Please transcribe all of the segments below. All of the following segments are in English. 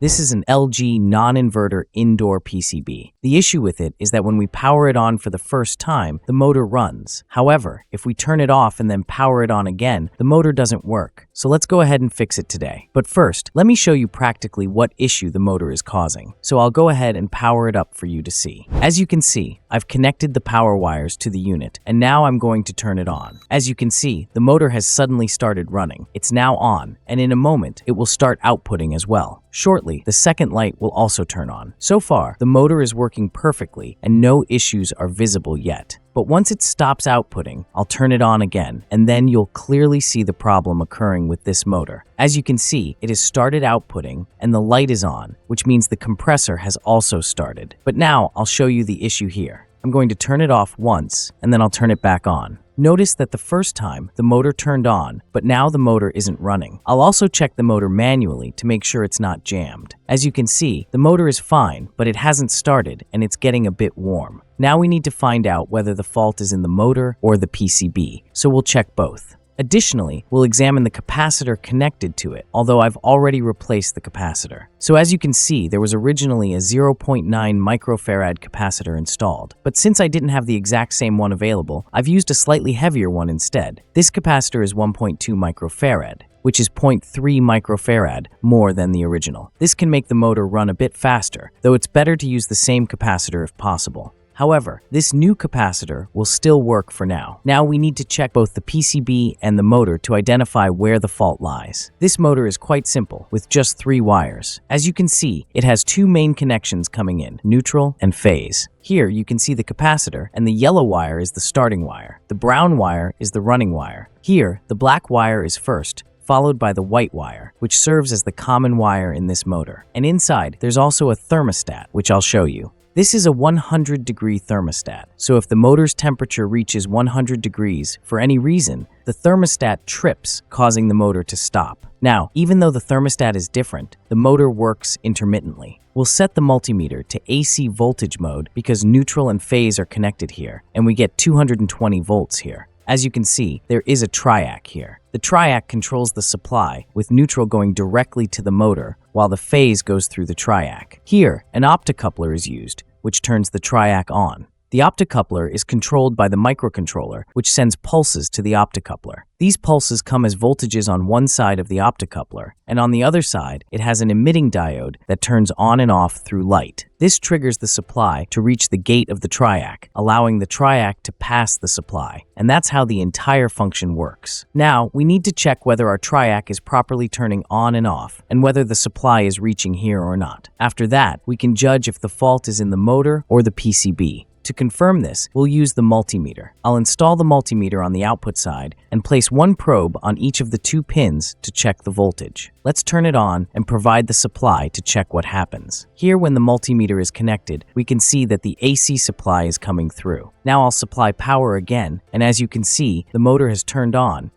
This is an LG non-inverter indoor PCB. The issue with it is that when we power it on for the first time, the motor runs. However, if we turn it off and then power it on again, the motor doesn't work. So let's go ahead and fix it today. But first, let me show you practically what issue the motor is causing. So I'll go ahead and power it up for you to see. As you can see, I've connected the power wires to the unit, and now I'm going to turn it on. As you can see, the motor has suddenly started running. It's now on, and in a moment, it will start outputting as well. Shortly, the second light will also turn on. So far, the motor is working perfectly and no issues are visible yet. But once it stops outputting, I'll turn it on again, and then you'll clearly see the problem occurring with this motor. As you can see, it has started outputting and the light is on, which means the compressor has also started. But now I'll show you the issue here. I'm going to turn it off once, and then I'll turn it back on. Notice that the first time, the motor turned on, but now the motor isn't running. I'll also check the motor manually to make sure it's not jammed. As you can see, the motor is fine, but it hasn't started and it's getting a bit warm. Now we need to find out whether the fault is in the motor or the PCB, so we'll check both. Additionally, we'll examine the capacitor connected to it, although I've already replaced the capacitor. So as you can see, there was originally a 0.9 microfarad capacitor installed, but since I didn't have the exact same one available, I've used a slightly heavier one instead. This capacitor is 1.2 microfarad, which is 0.3 microfarad more than the original. This can make the motor run a bit faster, though it's better to use the same capacitor if possible. However, this new capacitor will still work for now. Now we need to check both the PCB and the motor to identify where the fault lies. This motor is quite simple, with just 3 wires. As you can see, it has 2 main connections coming in, neutral and phase. Here you can see the capacitor, and the yellow wire is the starting wire. The brown wire is the running wire. Here, the black wire is first, followed by the white wire, which serves as the common wire in this motor. And inside, there's also a thermostat, which I'll show you. This is a 100-degree thermostat, so if the motor's temperature reaches 100 degrees for any reason, the thermostat trips, causing the motor to stop. Now, even though the thermostat is different, the motor works intermittently. We'll set the multimeter to AC voltage mode because neutral and phase are connected here, and we get 220 volts here. As you can see, there is a triac here. The triac controls the supply, with neutral going directly to the motor, while the phase goes through the triac. Here, an optocoupler is used, which turns the triac on. The optocoupler is controlled by the microcontroller, which sends pulses to the optocoupler. These pulses come as voltages on one side of the optocoupler, and on the other side, it has an emitting diode that turns on and off through light. This triggers the supply to reach the gate of the triac, allowing the triac to pass the supply, and that's how the entire function works. Now, we need to check whether our triac is properly turning on and off, and whether the supply is reaching here or not. After that, we can judge if the fault is in the motor or the PCB. To confirm this, we'll use the multimeter. I'll install the multimeter on the output side and place one probe on each of the 2 pins to check the voltage. Let's turn it on and provide the supply to check what happens. Here, when the multimeter is connected, we can see that the AC supply is coming through. Now I'll supply power again, and as you can see, the motor has turned on,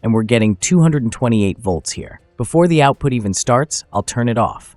and we're getting 228 volts here. Before the output even starts, I'll turn it off.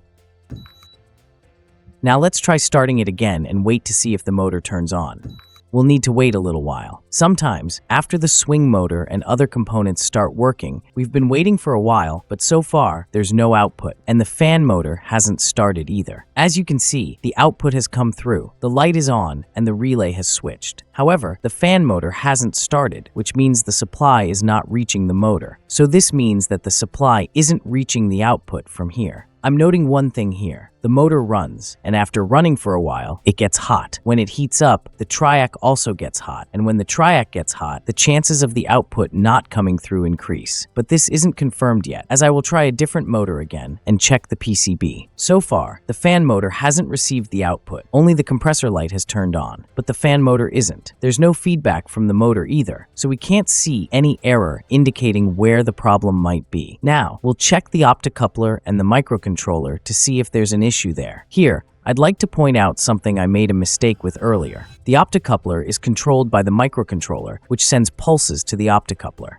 Now let's try starting it again and wait to see if the motor turns on. We'll need to wait a little while. Sometimes, after the swing motor and other components start working, we've been waiting for a while, but so far, there's no output, and the fan motor hasn't started either. As you can see, the output has come through, the light is on, and the relay has switched. However, the fan motor hasn't started, which means the supply is not reaching the motor. So this means that the supply isn't reaching the output from here. I'm noting one thing here. The motor runs, and after running for a while, it gets hot. When it heats up, the triac also gets hot, and when the triac gets hot, the chances of the output not coming through increase. But this isn't confirmed yet, as I will try a different motor again and check the PCB. So far, the fan motor hasn't received the output. Only the compressor light has turned on, but the fan motor isn't. There's no feedback from the motor either, so we can't see any error indicating where the problem might be. Now, we'll check the optocoupler and the microcontroller to see if there's an issue there. Here, I'd like to point out something I made a mistake with earlier. The optocoupler is controlled by the microcontroller, which sends pulses to the optocoupler.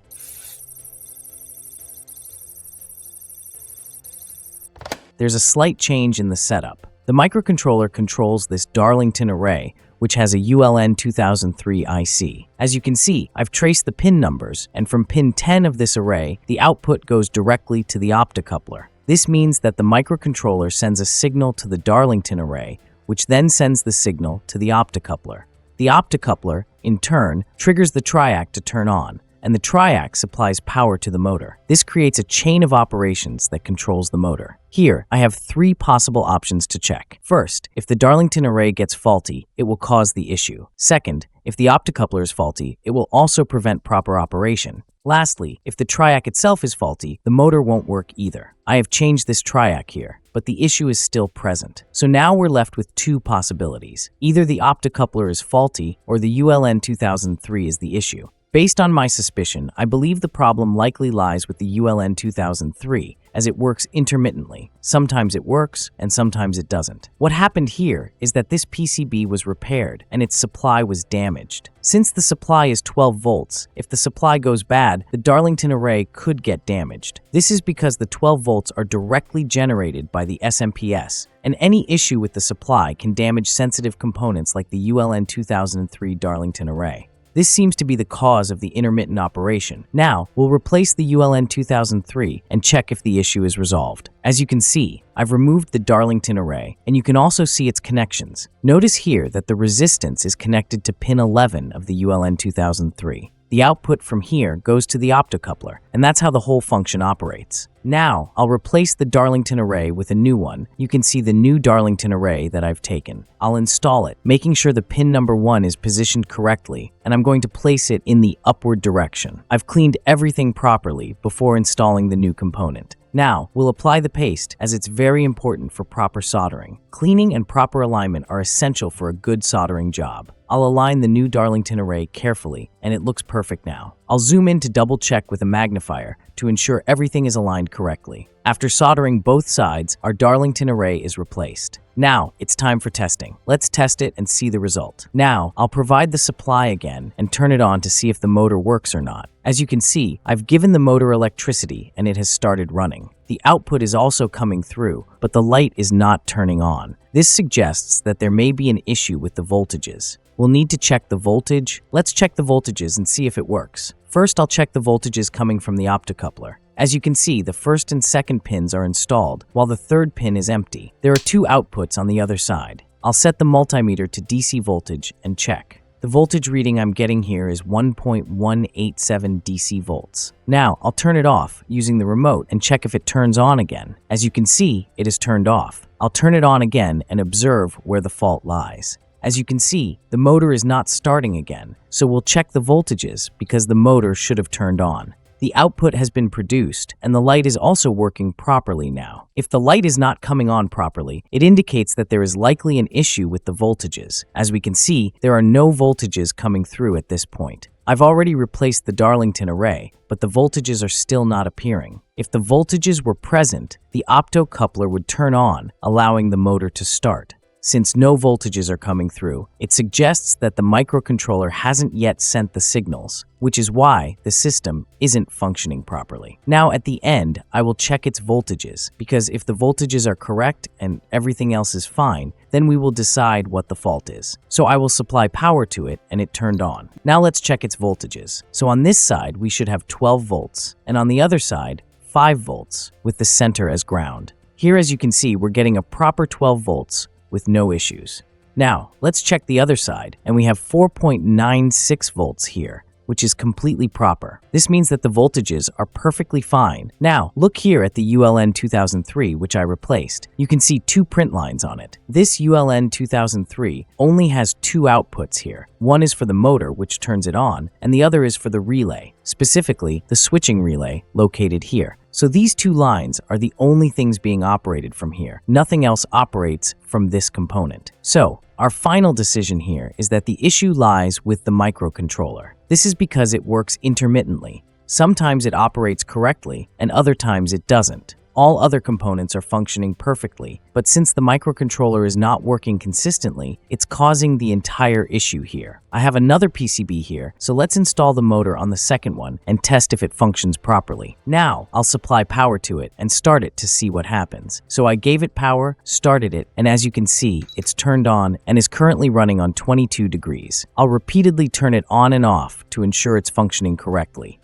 There's a slight change in the setup. The microcontroller controls this Darlington Array, which has a ULN 2003 IC. As you can see, I've traced the pin numbers, and from pin 10 of this array, the output goes directly to the optocoupler. This means that the microcontroller sends a signal to the Darlington Array, which then sends the signal to the optocoupler. The optocoupler, in turn, triggers the triac to turn on, and the triac supplies power to the motor. This creates a chain of operations that controls the motor. Here, I have 3 possible options to check. First, if the Darlington Array gets faulty, it will cause the issue. Second, if the optocoupler is faulty, it will also prevent proper operation. Lastly, if the triac itself is faulty, the motor won't work either. I have changed this triac here, but the issue is still present. So now we're left with 2 possibilities. Either the optocoupler is faulty or the ULN 2003 is the issue. Based on my suspicion, I believe the problem likely lies with the ULN 2003, as it works intermittently. Sometimes it works, and sometimes it doesn't. What happened here is that this PCB was repaired, and its supply was damaged. Since the supply is 12 volts, if the supply goes bad, the Darlington Array could get damaged. This is because the 12 volts are directly generated by the SMPS, and any issue with the supply can damage sensitive components like the ULN 2003 Darlington Array. This seems to be the cause of the intermittent operation. Now, we'll replace the ULN 2003 and check if the issue is resolved. As you can see, I've removed the Darlington Array, and you can also see its connections. Notice here that the resistance is connected to pin 11 of the ULN 2003. The output from here goes to the optocoupler, and that's how the whole function operates. Now, I'll replace the Darlington Array with a new one. You can see the new Darlington Array that I've taken. I'll install it, making sure the pin number 1 is positioned correctly, and I'm going to place it in the upward direction. I've cleaned everything properly before installing the new component. Now, we'll apply the paste, as it's very important for proper soldering. Cleaning and proper alignment are essential for a good soldering job. I'll align the new Darlington Array carefully, and it looks perfect now. I'll zoom in to double check with a magnifier to ensure everything is aligned correctly. After soldering both sides, our Darlington Array is replaced. Now, it's time for testing. Let's test it and see the result. Now, I'll provide the supply again and turn it on to see if the motor works or not. As you can see, I've given the motor electricity and it has started running. The output is also coming through, but the light is not turning on. This suggests that there may be an issue with the voltages. We'll need to check the voltage. Let's check the voltages and see if it works. First, I'll check the voltages coming from the optocoupler. As you can see, the first and second pins are installed, while the third pin is empty. There are 2 outputs on the other side. I'll set the multimeter to DC voltage and check. The voltage reading I'm getting here is 1.187 DC volts. Now, I'll turn it off using the remote and check if it turns on again. As you can see, it is turned off. I'll turn it on again and observe where the fault lies. As you can see, the motor is not starting again, so we'll check the voltages because the motor should have turned on. The output has been produced, and the light is also working properly now. If the light is not coming on properly, it indicates that there is likely an issue with the voltages. As we can see, there are no voltages coming through at this point. I've already replaced the Darlington Array, but the voltages are still not appearing. If the voltages were present, the optocoupler would turn on, allowing the motor to start. Since no voltages are coming through, it suggests that the microcontroller hasn't yet sent the signals, which is why the system isn't functioning properly. Now at the end, I will check its voltages, because if the voltages are correct and everything else is fine, then we will decide what the fault is. So I will supply power to it and it turned on. Now let's check its voltages. So on this side, we should have 12 volts, and on the other side, 5 volts, with the center as ground. Here, as you can see, we're getting a proper 12 volts, with no issues. Now, let's check the other side, and we have 4.96 volts here, which is completely proper. This means that the voltages are perfectly fine. Now, look here at the ULN 2003, which I replaced. You can see 2 print lines on it. This ULN 2003 only has 2 outputs here. One is for the motor, which turns it on, and the other is for the relay, specifically the switching relay located here. So these 2 lines are the only things being operated from here. Nothing else operates from this component. So, our final decision here is that the issue lies with the microcontroller. This is because it works intermittently. Sometimes it operates correctly, and other times it doesn't. All other components are functioning perfectly, but since the microcontroller is not working consistently, it's causing the entire issue here. I have another PCB here, so let's install the motor on the second one and test if it functions properly. Now, I'll supply power to it and start it to see what happens. So I gave it power, started it, and as you can see, it's turned on and is currently running on 22 degrees. I'll repeatedly turn it on and off to ensure it's functioning correctly.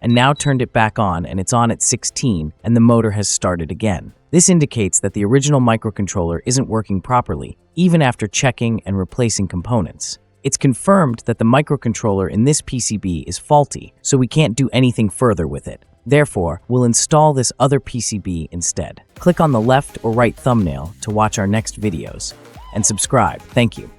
and now turned it back on and it's on at 16 and the motor has started again. This indicates that the original microcontroller isn't working properly, even after checking and replacing components. It's confirmed that the microcontroller in this PCB is faulty, so we can't do anything further with it. Therefore, we'll install this other PCB instead. Click on the left or right thumbnail to watch our next videos, and subscribe. Thank you.